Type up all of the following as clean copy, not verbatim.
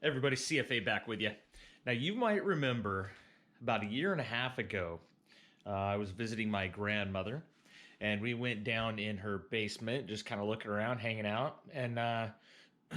Everybody, CFA back with you. Now, you might remember about a year and a half ago, I was visiting my grandmother, and we went down in her basement, just kind of looking around, hanging out. And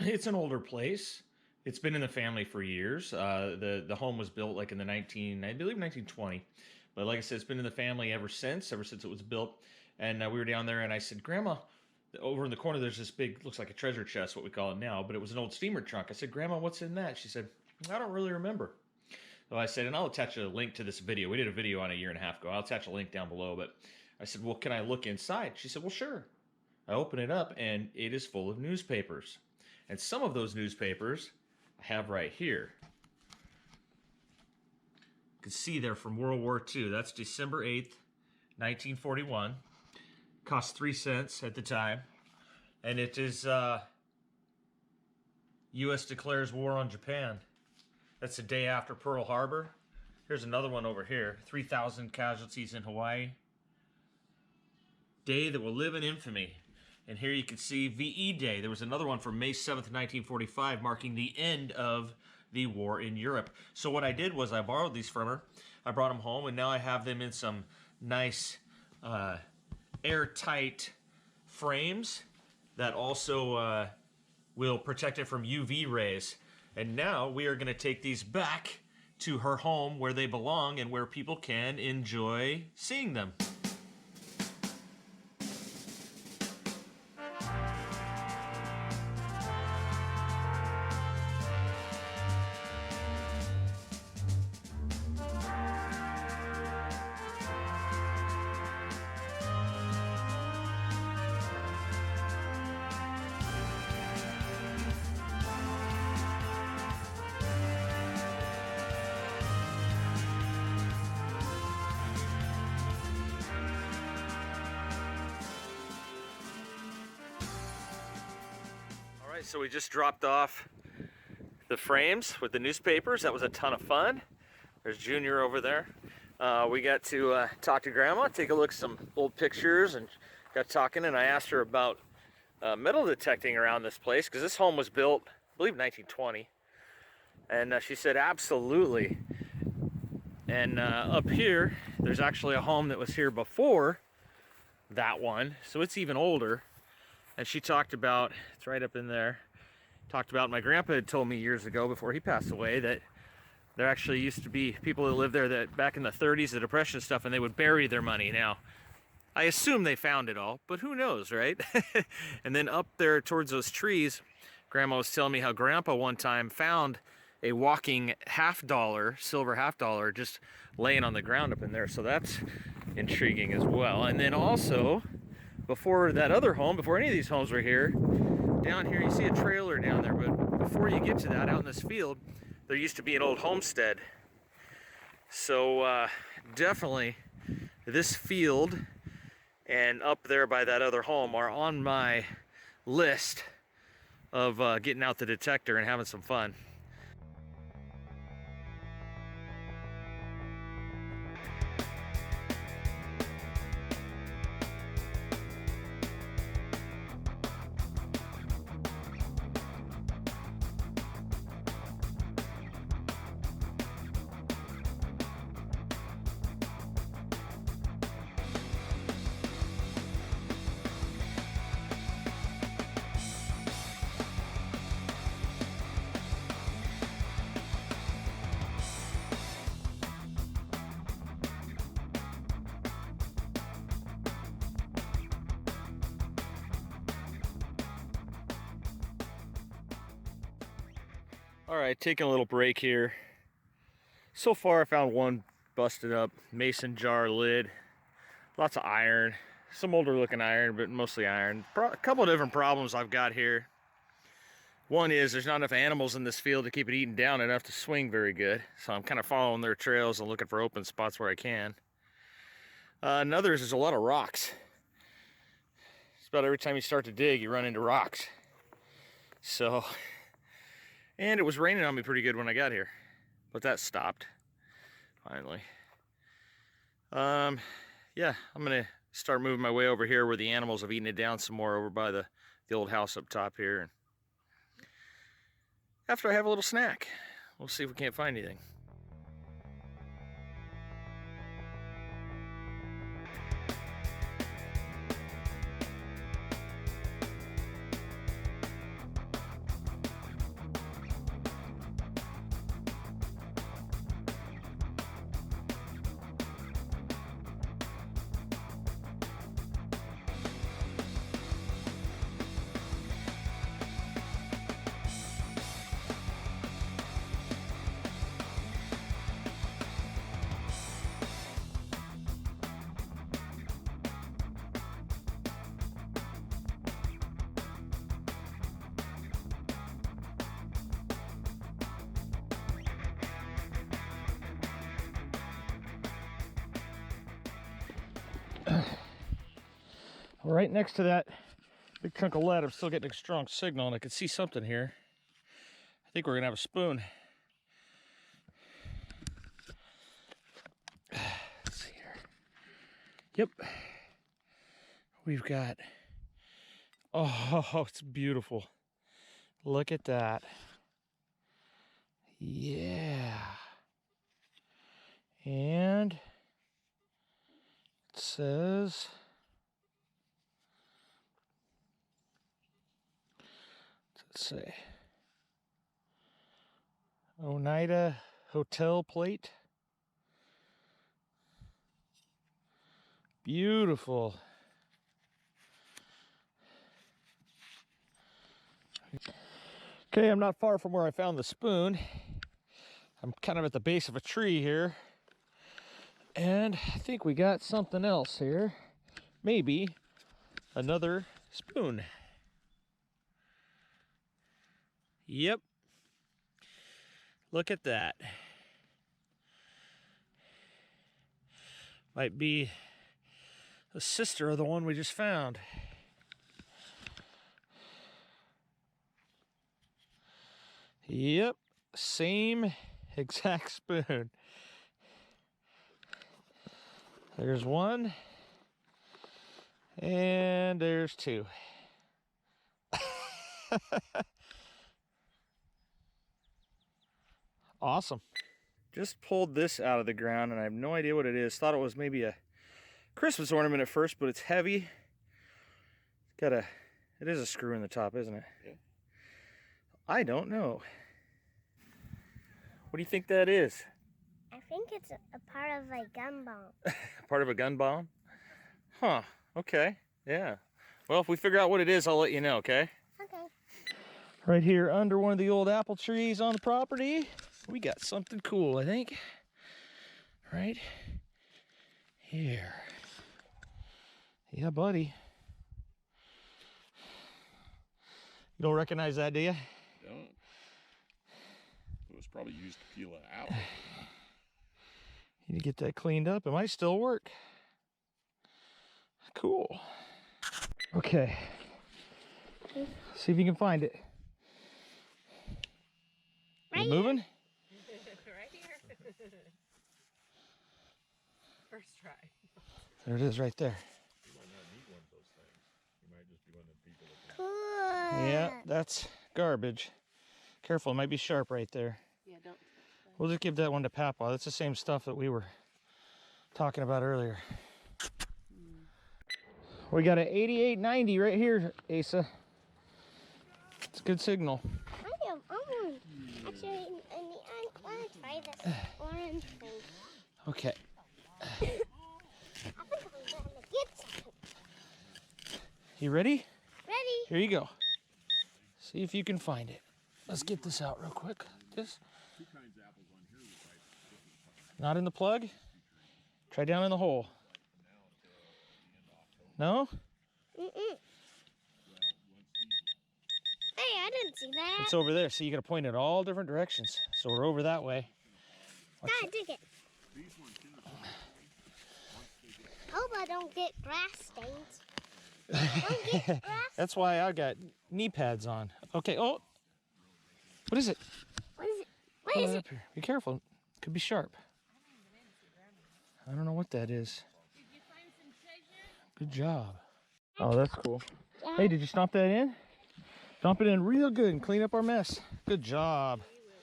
it's an older place. It's been in the family for years. The home was built like in the I believe 1920. But like I said, it's been in the family ever since it was built. And we were down there, and I said, Grandma, over in the corner there's this big, looks like a treasure chest, what we call it now, but it was an old steamer trunk. I said, Grandma, what's in that? She said, I don't really remember. So I said, and I'll attach a link to this video. We did a video on a year and a half ago. I'll attach a link down below. But I said, well, can I look inside? She said, well, sure. I open it up, and it is full of newspapers. And some of those newspapers I have right here. You can see they're from World War II. That's December 8th, 1941. Cost 3 cents at the time. And it is U.S. declares war on Japan. That's the day after Pearl Harbor. Here's another one over here. 3,000 casualties in Hawaii. Day that will live in infamy. And here you can see VE Day. There was another one from May 7th, 1945, marking the end of the war in Europe. So what I did was I borrowed these from her. I brought them home, and now I have them in some nice airtight frames that also will protect it from UV rays. And now we are going to take these back to her home where they belong and where people can enjoy seeing them. Alright, so we just dropped off the frames with the newspapers. That was a ton of fun. There's Junior over there. We got to talk to Grandma, take a look at some old pictures, and got talking, and I asked her about metal detecting around this place, because this home was built, I believe, 1920. And she said absolutely. And up here, there's actually a home that was here before that one, so it's even older. And she talked about, it's right up in there, talked about my grandpa had told me years ago before he passed away that there actually used to be people that lived there that back in the 30s, the Depression stuff, and they would bury their money. Now, I assume they found it all, but who knows, right? And then up there towards those trees, Grandma was telling me how Grandpa one time found a walking $50, silver $50, just laying on the ground up in there. So that's intriguing as well. And then also, before that other home, before any of these homes were here, down here you see a trailer down there, but before you get to that, out in this field, there used to be an old homestead. So definitely this field and up there by that other home are on my list of getting out the detector and having some fun. All right, taking a little break here. So far I found one busted up mason jar lid. Lots of iron, some older looking iron, but mostly iron. A couple of different problems I've got here. One is there's not enough animals in this field to keep it eaten down enough to swing very good. So I'm kind of following their trails and looking for open spots where I can. Another is there's a lot of rocks. It's about every time you start to dig, you run into rocks. So, and it was raining on me pretty good when I got here, but that stopped finally. Yeah, I'm gonna start moving my way over here where the animals have eaten it down some more, over by the old house up top here. after I have a little snack. We'll see if we can't find anything. Right next to that big chunk of lead, I'm still getting a strong signal, and I can see something here. I think we're gonna have a spoon. Let's see here. Yep. We've got, oh, it's beautiful. Look at that. Yeah. And it says, let's say, Oneida Hotel plate. Beautiful. Okay, I'm not far from where I found the spoon. I'm kind of at the base of a tree here. And I think we got something else here. Maybe another spoon. Yep. Look at that. Might be a sister of the one we just found. Yep, same exact spoon. There's one, and there's two. Awesome. Just pulled this out of the ground, and I have no idea what it is. Thought it was maybe a Christmas ornament at first, but it's heavy. It is a screw in the top, isn't it? Yeah. I don't know. What do you think that is? I think it's a part of a gun bomb. Part of a gun bomb? Huh, okay, yeah. Well, if we figure out what it is, I'll let you know, okay? Okay. Right here under one of the old apple trees on the property, we got something cool, I think. Right here. Yeah, buddy. You don't recognize that, do you? Don't. It was probably used to peel an apple. You need to get that cleaned up. It might still work. Cool. Okay. See if you can find it. Right You moving? Right here. First try. There it is right there. You might not need one of those things. You might just be one of the people that Cool. Yeah, that's garbage. Careful, it might be sharp right there. Yeah, don't. We'll just give that one to Papa. That's the same stuff that we were talking about earlier. We got an 8890 right here, Asa. It's a good signal. Actually, I want to try this orange thing. Okay. I think I'm going to get something. You ready? Ready? Here you go. See if you can find it. Let's get this out real quick. This. Not in the plug? Try down in the hole. No? Mm-mm. Hey, I didn't see that. It's over there. See, you got to point it all different directions. So we're over that way. Dad, dig it. Hope I don't get grass stains. Don't get grass. That's why I got knee pads on. Okay. Oh. What is it? What is it? What Pull is it it? up here. Be careful. It could be sharp. I don't know what that is. Did you find some treasure? Good job. Oh, that's cool. Dad, Hey, did you stomp that in? Dump it in real good and clean up our mess. Good job.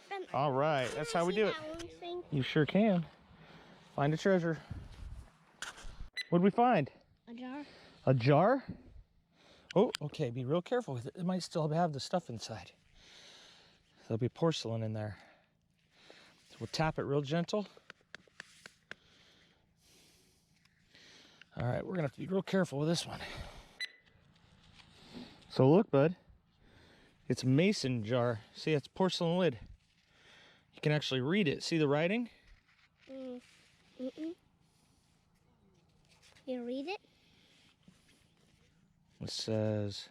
Ben, All right, that's can I how we see do it. that one thing? You sure can. Find a treasure. What'd we find? A jar. A jar? Oh, okay, be real careful with it. It might still have the stuff inside. There'll be porcelain in there. So we'll tap it real gentle. All right, we're gonna have to be real careful with this one. So look, bud, it's a mason jar. See, it's porcelain lid. You can actually read it. See the writing? You read it? It says,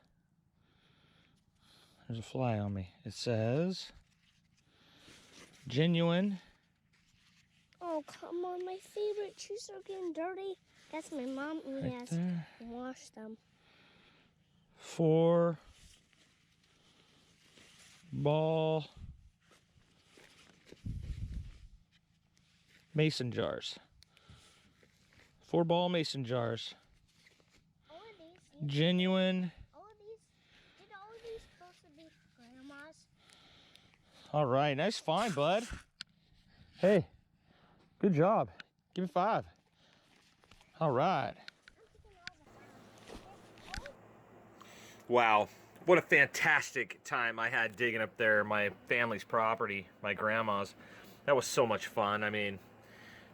there's a fly on me. It says, genuine. Oh, come on, my favorite shoes are getting dirty. That's my mom who Right has there. washed them. 4 ball mason jars. 4 ball mason jars. All of these, Genuine. did all of these supposed to be grandma's? All right, nice find, bud. Hey, good job. Give it 5. All right. Wow, what a fantastic time I had digging up there, my family's property, my grandma's. That was so much fun. I mean,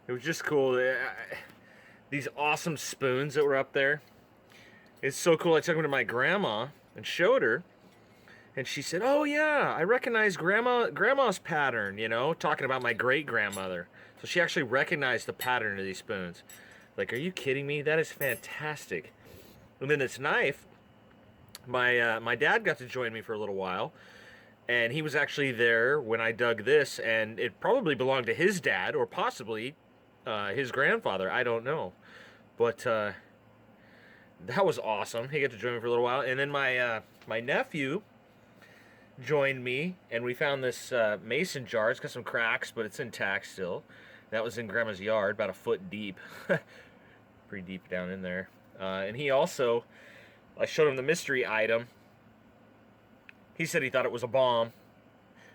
it was just cool. These awesome spoons that were up there. It's so cool. I took them to my grandma and showed her, and she said, "Oh yeah, I recognize grandma's pattern," you know, talking about my great-grandmother. So she actually recognized the pattern of these spoons. Like, are you kidding me? That is fantastic. And then this knife, my dad got to join me for a little while, and he was actually there when I dug this, and it probably belonged to his dad or possibly his grandfather. I don't know, but that was awesome. He got to join me for a little while, and then my nephew joined me, and we found this mason jar. It's got some cracks, but it's intact still. That was in Grandma's yard, about a foot deep, pretty deep down in there. And he also, I showed him the mystery item. He said he thought it was a bomb.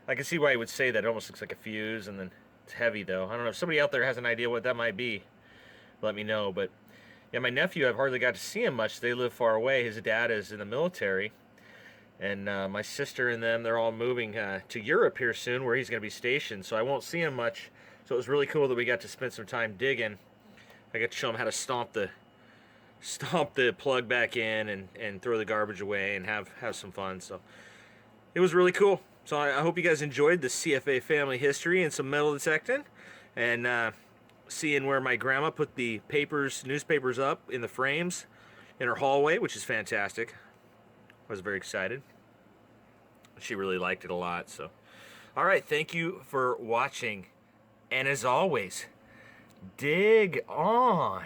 I can see why he would say that. It almost looks like a fuse, and then it's heavy though. I don't know if somebody out there has an idea what that might be. Let me know. But yeah, my nephew, I've hardly got to see him much. They live far away. His dad is in the military, and my sister and them, they're all moving to Europe here soon, where he's going to be stationed. So I won't see him much. So it was really cool that we got to spend some time digging. I got to show him how to stomp the plug back in and throw the garbage away and have some fun. So it was really cool. So I hope you guys enjoyed the CFA family history and some metal detecting, and seeing where my grandma put the newspapers up in the frames in her hallway, which is fantastic. I was very excited. She really liked it a lot. So, all right, thank you for watching, and as always, dig on.